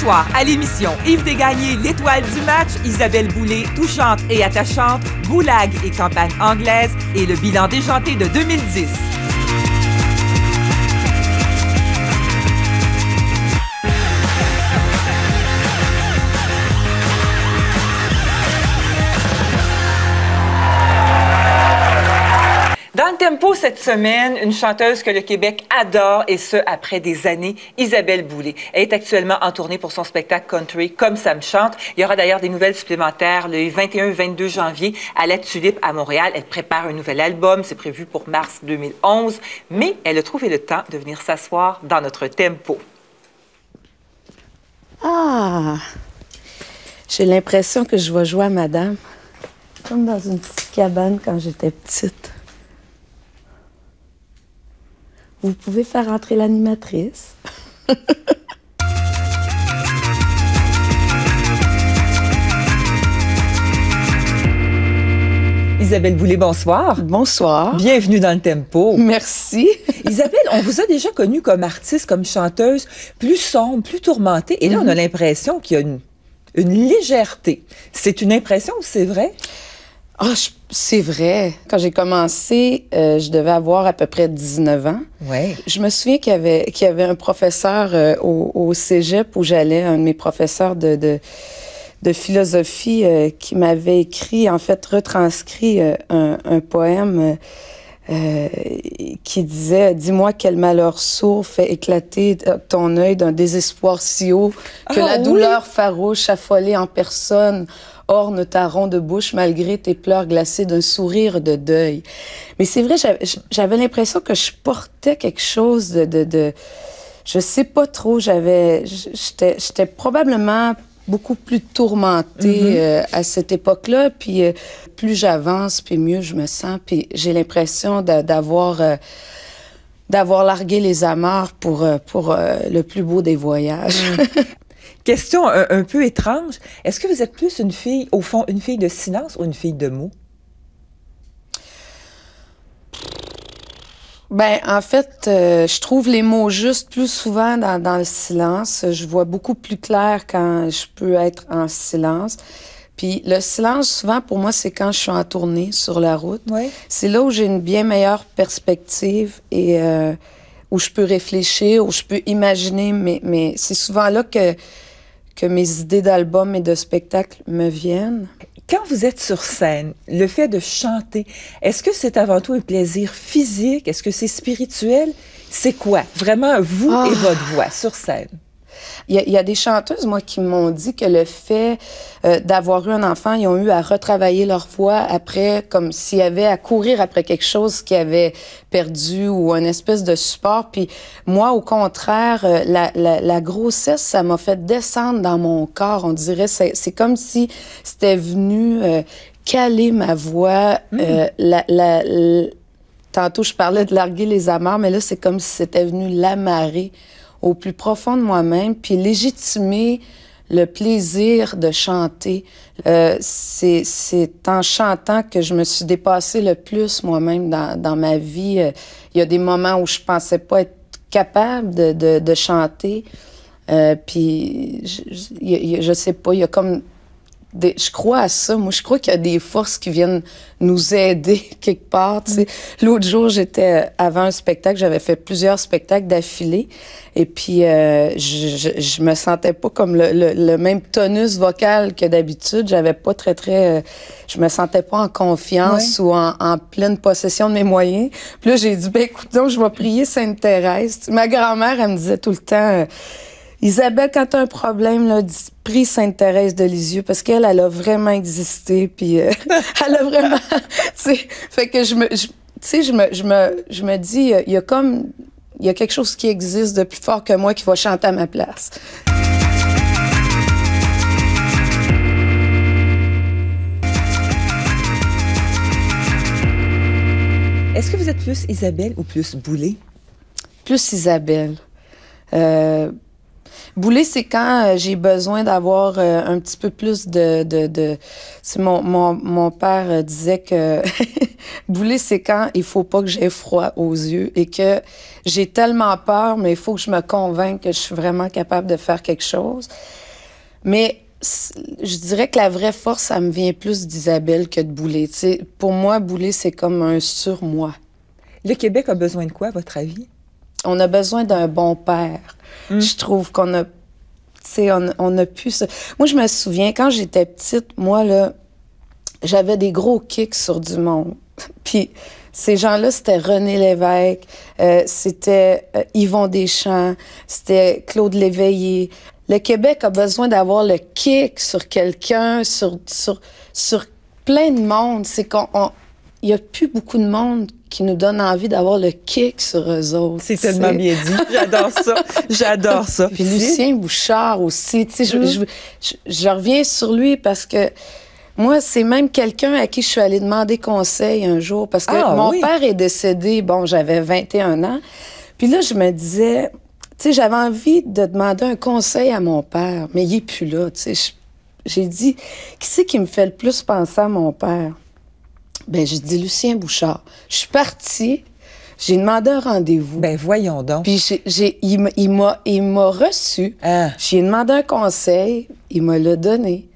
soir, à l'émission Yves Desgagnés, l'étoile du match, Isabelle Boulay, touchante et attachante, Goulag et campagne anglaise et le bilan déjanté de 2010. Dans le tempo cette semaine, une chanteuse que le Québec adore et ce, après des années, Isabelle Boulay. Elle est actuellement en tournée pour son spectacle country Comme ça me chante. Il y aura d'ailleurs des nouvelles supplémentaires le 21 et 22 janvier à la Tulipe à Montréal. Elle prépare un nouvel album, c'est prévu pour mars 2011, mais elle a trouvé le temps de venir s'asseoir dans notre tempo. Ah! J'ai l'impression que je vais jouer à madame, comme dans une petite cabane quand j'étais petite. Vous pouvez faire entrer l'animatrice. Isabelle Boulay, bonsoir. Bonsoir. Bienvenue dans le tempo. Merci. Isabelle, on vous a déjà connue comme artiste, comme chanteuse, plus sombre, plus tourmentée. Et là, on a l'impression qu'il y a une légèreté. C'est une impression ou c'est vrai? Ah, c'est vrai. Quand j'ai commencé, je devais avoir à peu près 19 ans. Ouais. Je me souviens qu'il y avait un professeur au cégep où j'allais, un de mes professeurs de philosophie qui m'avait écrit, en fait, retranscrit un poème qui disait « Dis-moi quel malheur sourd fait éclater ton œil d'un désespoir si haut que la douleur farouche affolée en personne orne ta ronde bouche malgré tes pleurs glacés d'un sourire de deuil. » Mais c'est vrai, j'avais l'impression que je portais quelque chose de je sais pas trop, j'étais probablement beaucoup plus tourmentée à cette époque-là, puis plus j'avance, puis mieux je me sens, puis j'ai l'impression d'avoir largué les amarres pour le plus beau des voyages. Question un peu étrange. Est-ce que vous êtes plus une fille, au fond, une fille de silence ou une fille de mots? Ben, en fait, je trouve les mots justes plus souvent dans le silence. Je vois beaucoup plus clair quand je peux être en silence. Puis le silence, souvent, pour moi, c'est quand je suis en tournée sur la route. Oui. C'est là où j'ai une bien meilleure perspective et où je peux réfléchir, où je peux imaginer. Mais c'est souvent là que mes idées d'album et de spectacle me viennent. Quand vous êtes sur scène, le fait de chanter, est-ce que c'est avant tout un plaisir physique? Est-ce que c'est spirituel? C'est quoi? Vraiment, vous et votre voix sur scène. Il y a des chanteuses, moi, qui m'ont dit que le fait d'avoir eu un enfant, ils ont eu à retravailler leur voix après, comme s'il y avait à courir après quelque chose qu'ils avaient perdu ou une espèce de support. Puis moi, au contraire, la grossesse, ça m'a fait descendre dans mon corps. On dirait, c'est comme si c'était venu caler ma voix. Tantôt, je parlais de larguer les amarres, mais là, c'est comme si c'était venu l'amarrer au plus profond de moi-même, puis légitimer le plaisir de chanter. C'est en chantant que je me suis dépassée le plus moi-même dans ma vie. Il y a des moments où je pensais pas être capable de chanter. Puis, je sais pas, il y a comme... je crois à ça. Moi, je crois qu'il y a des forces qui viennent nous aider quelque part. Tu sais. L'autre jour, j'étais avant un spectacle. J'avais fait plusieurs spectacles d'affilée. Et puis, je me sentais pas comme le même tonus vocal que d'habitude. J'avais pas je me sentais pas en confiance ou en pleine possession de mes moyens. Puis là, j'ai dit, ben écoute donc, je vais prier Sainte-Thérèse. Ma grand-mère, elle me disait tout le temps... Isabelle, quand tu as un problème, là, prie Sainte-Thérèse de Lisieux, parce qu'elle a vraiment existé, puis elle a vraiment... fait que je me dis, il y a quelque chose qui existe de plus fort que moi qui va chanter à ma place. Est-ce que vous êtes plus Isabelle ou plus Boulay? Plus Isabelle. Bouler, c'est quand j'ai besoin d'avoir un petit peu plus de... C'est mon père disait que bouler, c'est quand il faut pas que j'aie froid aux yeux et que j'ai tellement peur, mais il faut que je me convainque que je suis vraiment capable de faire quelque chose. Mais je dirais que la vraie force, ça me vient plus d'Isabelle que de Bouler. Tu sais, pour moi, Bouler, c'est comme un surmoi. Le Québec a besoin de quoi, à votre avis? On a besoin d'un bon père. Je trouve qu'on a... Tu sais, on a pu... Moi, je me souviens, quand j'étais petite, moi, là, j'avais des gros kicks sur du monde. Puis ces gens-là, c'était René Lévesque, c'était Yvon Deschamps, c'était Claude Léveillé. Le Québec a besoin d'avoir le kick sur quelqu'un, sur plein de monde. C'est il n'y a plus beaucoup de monde qui nous donne envie d'avoir le kick sur eux autres. C'est tellement bien dit. J'adore ça. J'adore ça. Puis Lucien Bouchard aussi. Tu sais, je reviens sur lui parce que moi, c'est même quelqu'un à qui je suis allée demander conseil un jour. Parce que mon père est décédé, bon, j'avais 21 ans. Puis là, je me disais, tu sais, j'avais envie de demander un conseil à mon père, mais il est plus là, tu sais. J'ai dit, qui c'est qui me fait le plus penser à mon père? Ben, j'ai dit Lucien Bouchard. Je suis partie, j'ai demandé un rendez-vous. Ben, voyons donc. Puis il m'a reçu. J'ai demandé un conseil, il me l'a donné.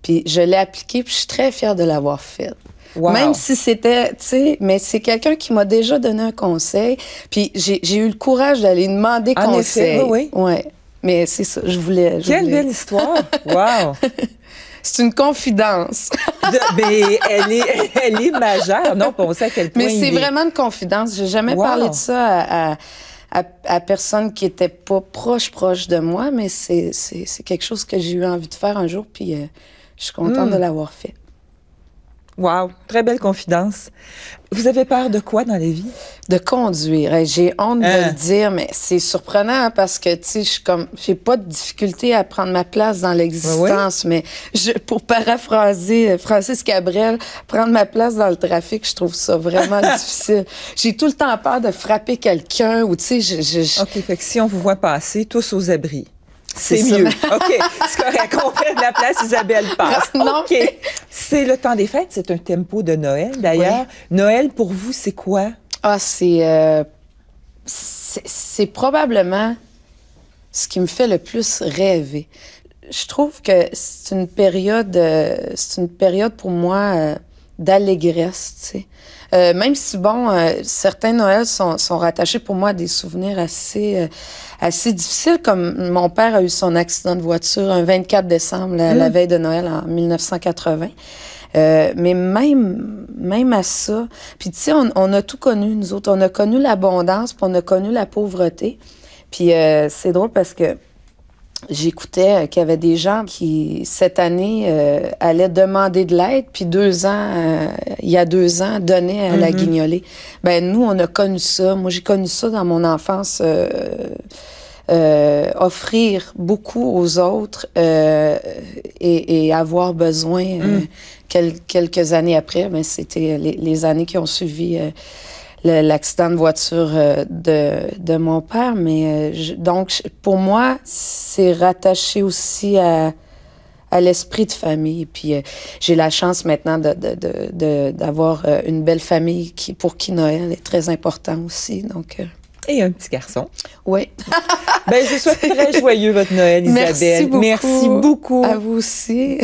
Puis je l'ai appliqué, puis je suis très fière de l'avoir fait. Wow. Même si c'était, tu sais, mais c'est quelqu'un qui m'a déjà donné un conseil. Puis j'ai eu le courage d'aller demander conseil. En effet, oui. Ouais. Mais c'est ça, je voulais. Quelle belle histoire! Wow! C'est une confidence. Mais elle est majeure. Non, on sait à quel point. Mais c'est vraiment une confidence. J'ai jamais parlé de ça à personne qui était pas proche de moi, mais c'est quelque chose que j'ai eu envie de faire un jour, puis je suis contente de l'avoir fait. Wow, très belle confidence. Vous avez peur de quoi dans la vie? De conduire. J'ai honte de le dire, mais c'est surprenant parce que, tu sais, j'ai pas de difficulté à prendre ma place dans l'existence, mais pour paraphraser Francis Cabrel, prendre ma place dans le trafic, je trouve ça vraiment difficile. J'ai tout le temps peur de frapper quelqu'un ou, tu sais, OK, fait que si on vous voit passer, tous aux abris. C'est mieux. OK, c'est correct. On fait de la place, Isabelle passe. Non. OK. C'est le temps des fêtes, c'est un tempo de Noël, d'ailleurs. Oui. Noël, pour vous, c'est quoi? Ah, c'est probablement ce qui me fait le plus rêver. Je trouve que c'est une période pour moi d'allégresse, tu sais. Même si, bon, certains Noëls sont rattachés pour moi à des souvenirs assez difficiles, comme mon père a eu son accident de voiture un 24 décembre, la veille de Noël en 1980. Mais même à ça, puis tu sais, on a tout connu, nous autres. On a connu l'abondance, puis on a connu la pauvreté. Puis c'est drôle parce que j'écoutais qu'il y avait des gens qui, cette année, allaient demander de l'aide, puis il y a 2 ans, donnaient à la guignolée. Ben nous, on a connu ça. Moi, j'ai connu ça dans mon enfance, offrir beaucoup aux autres et avoir besoin quelques années après. Ben, c'était les années qui ont suivi l'accident de voiture de mon père. Mais donc, pour moi, c'est rattaché aussi à l'esprit de famille. Puis j'ai la chance maintenant d'avoir une belle famille pour qui Noël est très important aussi. Donc, et un petit garçon. Oui. Ben, je souhaite très joyeux votre Noël, Isabelle. Merci beaucoup. Merci beaucoup. À vous aussi.